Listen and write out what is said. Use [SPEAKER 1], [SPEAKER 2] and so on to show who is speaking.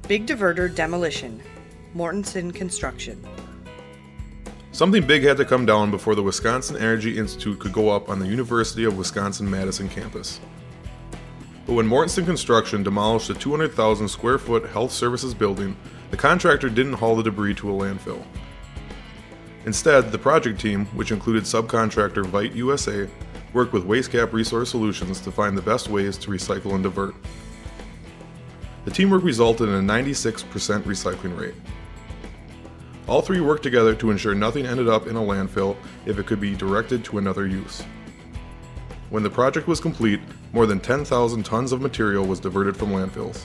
[SPEAKER 1] Big Diverter Demolition, Mortenson Construction.
[SPEAKER 2] Something big had to come down before the Wisconsin Energy Institute could go up on the University of Wisconsin-Madison campus. But when Mortenson Construction demolished a 200,000 square foot health services building, the contractor didn't haul the debris to a landfill. Instead, the project team, which included subcontractor Vite USA, worked with WasteCap Resource Solutions to find the best ways to recycle and divert. The teamwork resulted in a 96% recycling rate. All three worked together to ensure nothing ended up in a landfill if it could be directed to another use. When the project was complete, more than 10,000 tons of material was diverted from landfills.